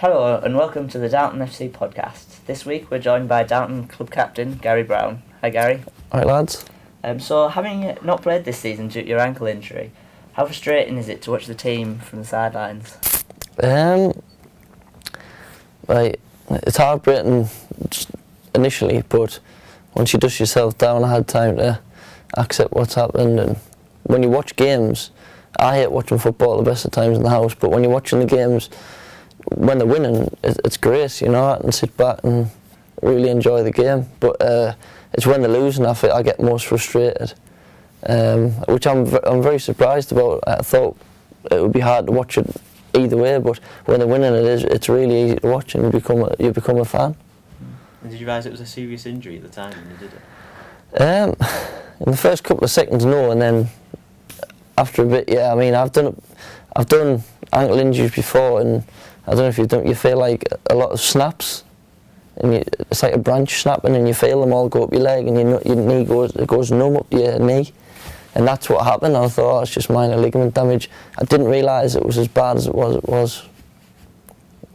Hello and welcome to the Darlington FC podcast. This week we're joined by Darlington club captain Gary Brown. Hi Gary. Alright lads. So having not played this season due to your ankle injury, how frustrating is it to watch the team from the sidelines? It's heartbreaking initially, but once you dust yourself down, I had time to accept what's happened. And when you watch games, I hate watching football the best of times in the house, but when you're watching the games, when they're winning, it's great, you know, I can sit back and really enjoy the game. But it's when they're losing I get most frustrated, which I'm very surprised about. I thought it would be hard to watch it either way, but when they're winning, it's really easy to watch, and you become a fan. And did you realise it was a serious injury at the time when you did it? In the first couple of seconds, no, and then after a bit, yeah. I mean, I've done ankle injuries before, and I don't know if you've done. You feel like a lot of snaps, and it's like a branch snapping, and you feel them all go up your leg, and your knee goes numb up your knee, and that's what happened. I thought, oh, it's just minor ligament damage. I didn't realise it was as bad as it was.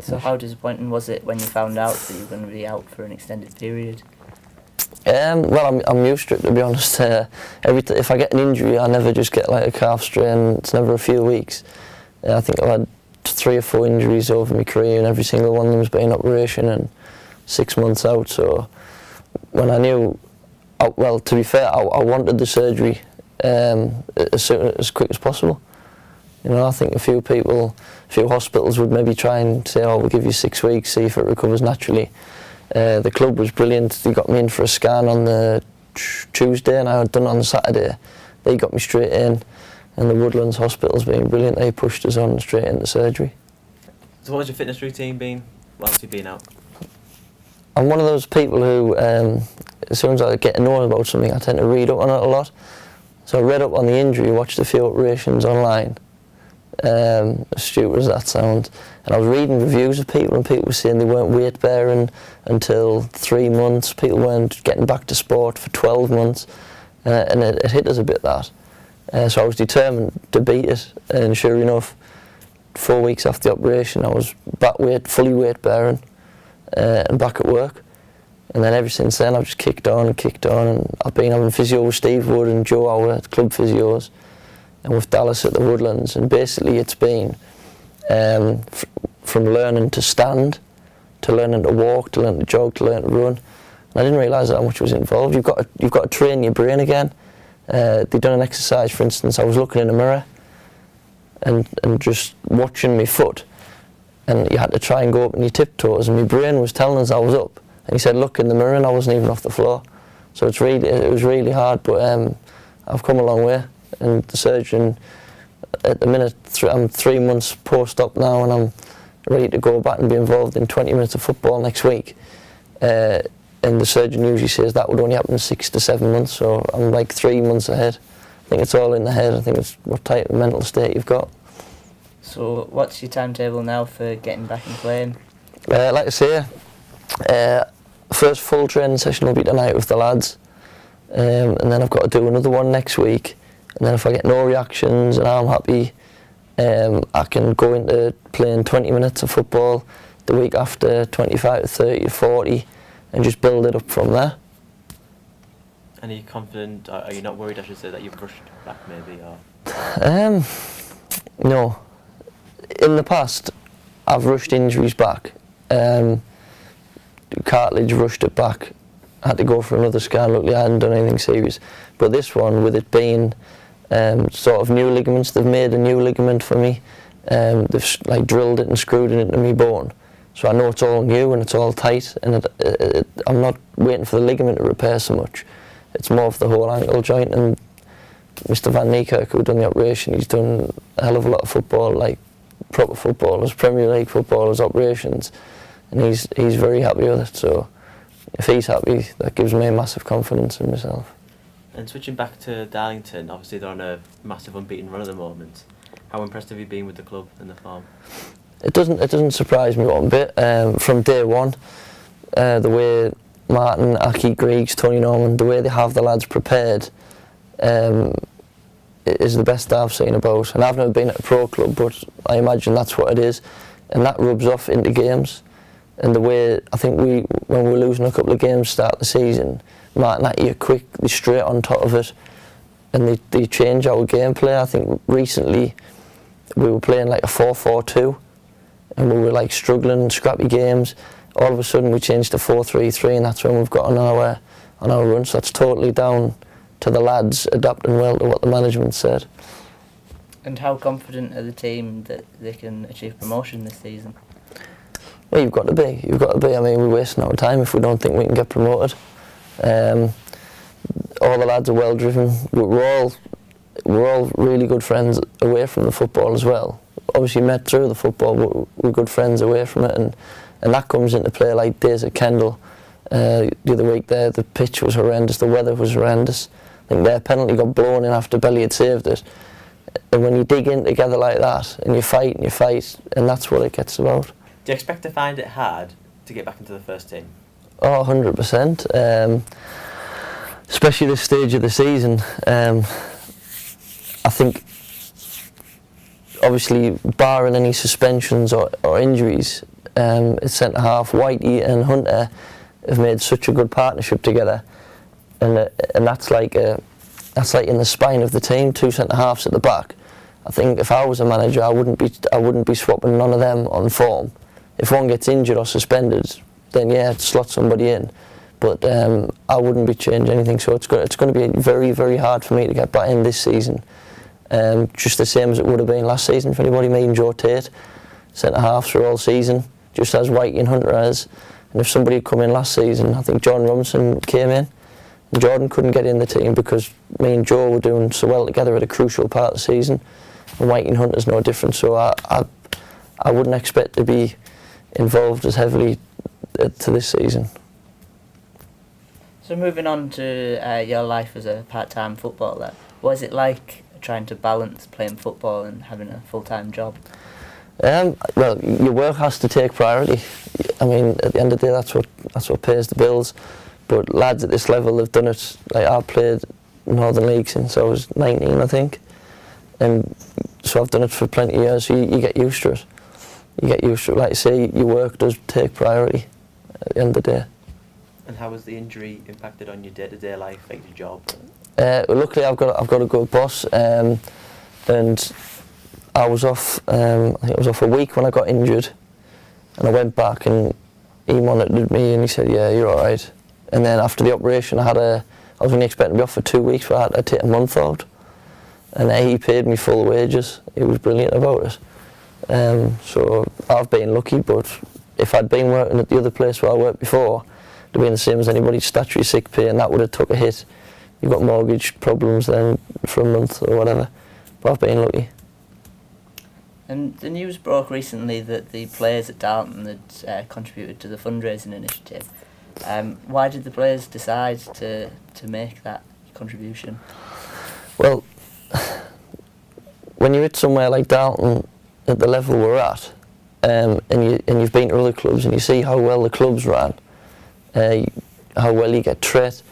So how disappointing was it when you found out that you were going to be out for an extended period? Well, I'm used to it, to be honest. If I get an injury, I never just get like a calf strain. It's never a few weeks. I think I've had 3 or 4 injuries over my career, and every single one of them has been an operation and 6 months out. So when I knew, well, to be fair, I wanted the surgery as quick as possible. You know, I think a few hospitals would maybe try and say, oh, we'll give you 6 weeks, see if it recovers naturally. The club was brilliant. They got me in for a scan on the Tuesday, and I had done it on the Saturday. They got me straight in, and the Woodlands Hospital's been brilliant. They pushed us on straight into surgery. So what has your fitness routine been whilst you've been out? I'm one of those people who, as soon as I get to know about something, I tend to read up on it a lot. So I read up on the injury, watched a few operations online, as stupid as that sounds, and I was reading reviews of people, and people were saying they weren't weight bearing until 3 months, people weren't getting back to sport for 12 months, and it hit us a bit, that. So I was determined to beat it, and sure enough, 4 weeks after the operation I was fully weight bearing, and back at work. And then ever since then I've just kicked on, and I've been having physio with Steve Wood and Joe, our club physios, and with Dallas at the Woodlands, and basically it's been from learning to stand, to learning to walk, to learning to jog, to learning to run. And I didn't realise how much was involved. You've got to train your brain again. They've done an exercise, for instance, I was looking in a mirror and just watching my foot, and you had to try and go up on your tiptoes, and my brain was telling us I was up, and he said look in the mirror, and I wasn't even off the floor. So it was really hard, but I've come a long way. And the surgeon, at the minute, I'm 3 months post-op now, and I'm ready to go back and be involved in 20 minutes of football next week. And the surgeon usually says that would only happen in 6 to 7 months, so I'm like 3 months ahead. I think it's all in the head. I think it's what type of mental state you've got. So what's your timetable now for getting back and playing? Like I say, first full training session will be tonight with the lads, and then I've got to do another one next week. And then if I get no reactions and I'm happy, I can go into playing 20 minutes of football, the week after 25 to 30 to 40, and just build it up from there. And are you confident, are you not worried, I should say, that you've rushed back maybe? Or? No. In the past, I've rushed injuries back. Cartilage, rushed it back. I had to go for another scan. Luckily I hadn't done anything serious. But this one, with it being sort of new ligaments, they've made a new ligament for me. They've like drilled it and screwed it into my bone. So I know it's all new and it's all tight, and I'm not waiting for the ligament to repair so much. It's more for the whole ankle joint, and Mr. Van Niekerk, who done the operation, he's done a hell of a lot of football, like proper footballers, Premier League footballers, operations, and he's very happy with it. So if he's happy, that gives me a massive confidence in myself. And switching back to Darlington, obviously they're on a massive unbeaten run at the moment. How impressed have you been with the club and the form? It doesn't surprise me one bit. From day one, the way Martin, Aki, Griggs, Tony Norman, the way they have the lads prepared, is the best I've seen about. And I've never been at a pro club, but I imagine that's what it is. and that rubs off into games. And the way I think when we're losing a couple of games start of the season, Martin at you quickly straight on top of it, and they change our gameplay. I think recently we were playing like a 4-4-2, and we were like struggling, scrappy games. All of a sudden we changed to 4-3-3, and that's when we've got on our run. So that's totally down to the lads adapting well to what the management said. And how confident are the team that they can achieve promotion this season? Well, you've got to be. I mean, we're wasting our time if we don't think we can get promoted. All the lads are well driven. We're all really good friends away from the football as well. Obviously met through the football, but we're good friends away from it, and that comes into play. Like days at Kendal the other week there, the pitch was horrendous, the weather was horrendous. I think their penalty got blown in after Belly had saved it. And when you dig in together like that, and you fight, and that's what it gets about. Do you expect to find it hard to get back into the first team? Oh, 100%. Especially this stage of the season. I think, obviously, barring any suspensions or injuries, at centre half, Whitey and Hunter have made such a good partnership together, and that's like in the spine of the team. Two centre halves at the back. I think if I was a manager, I wouldn't be swapping none of them on form. If one gets injured or suspended, then yeah, slot somebody in. But I wouldn't be changing anything. So it's going to be very, very hard for me to get back in this season. Just the same as it would have been last season for anybody. Me and Joe Tate, centre halves for all season, just as Whitey and Hunter has. And if somebody had come in last season, I think John Robinson came in, and Jordan couldn't get in the team because me and Joe were doing so well together at a crucial part of the season. And Whitey and Hunter's no different. So I wouldn't expect to be involved as heavily to this season. So moving on to your life as a part-time footballer, what is it like trying to balance playing football and having a full-time job? Well, your work has to take priority. I mean, at the end of the day, that's what pays the bills. But lads at this level have done it. Like I've played Northern League since I was 19, I think, and so I've done it for plenty of years. So you get used to it. Like I say, your work does take priority at the end of the day. And how has the injury impacted on your day-to-day life, like your job? Luckily, I've got a good boss, and I was off. I think I was off a week when I got injured, and I went back and he monitored me and he said, "Yeah, you're all right." And then after the operation, I was only expecting to be off for 2 weeks, but I had to take a month out, and he paid me full wages. He was brilliant about it. So I've been lucky, but if I'd been working at the other place where I worked before, it'd been the same as anybody's statutory sick pay, and that would have took a hit. You've got mortgage problems then for a month or whatever, but I've been lucky. And the news broke recently that the players at Darlington had contributed to the fundraising initiative. Why did the players decide to make that contribution? Well, when you're at somewhere like Darlington at the level we're at, and you've been to other clubs and you see how well the club's ran, how well you get treated,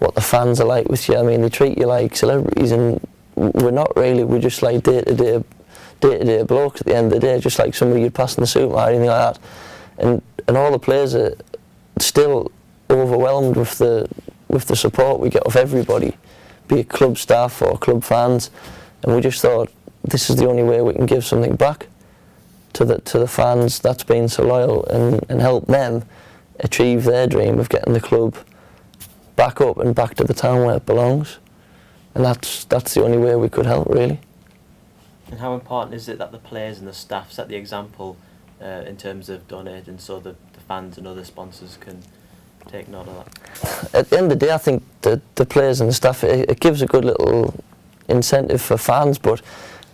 what the fans are like with you. I mean, they treat you like celebrities, and we're not really. We're just like day-to-day blokes at the end of the day, just like somebody you'd pass in the supermarket or anything like that. And all the players are still overwhelmed with the support we get of everybody, be it club staff or club fans. And we just thought this is the only way we can give something back to the fans that's been so loyal, and help them achieve their dream of getting the club back up and back to the town where it belongs. And that's the only way we could help, really. And how important is it that the players and the staff set the example in terms of donating, so that the fans and other sponsors can take note of that? At the end of the day, I think the players and the staff, it gives a good little incentive for fans, but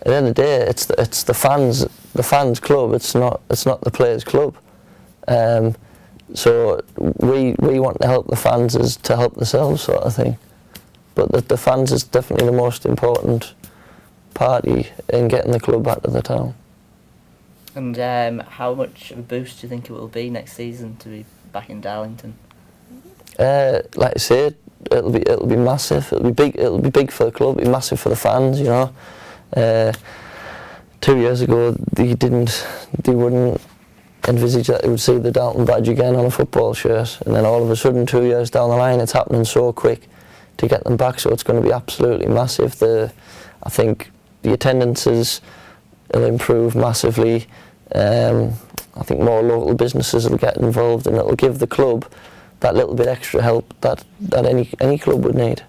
at the end of the day, it's the fans club. It's not the players club. So we want to help the fans as to help themselves, sort of thing. But the fans is definitely the most important party in getting the club back to the town. And how much of a boost do you think it will be next season to be back in Darlington? Like I said, it'll be massive. It'll be big for the club. It'll be massive for the fans. You know, 2 years ago they wouldn't envisage that they would see the Darlington badge again on a football shirt, and then all of a sudden 2 years down the line it's happening so quick to get them back, so it's going to be absolutely massive. I think the attendances will improve massively. I think more local businesses will get involved, and it'll give the club that little bit extra help that any club would need.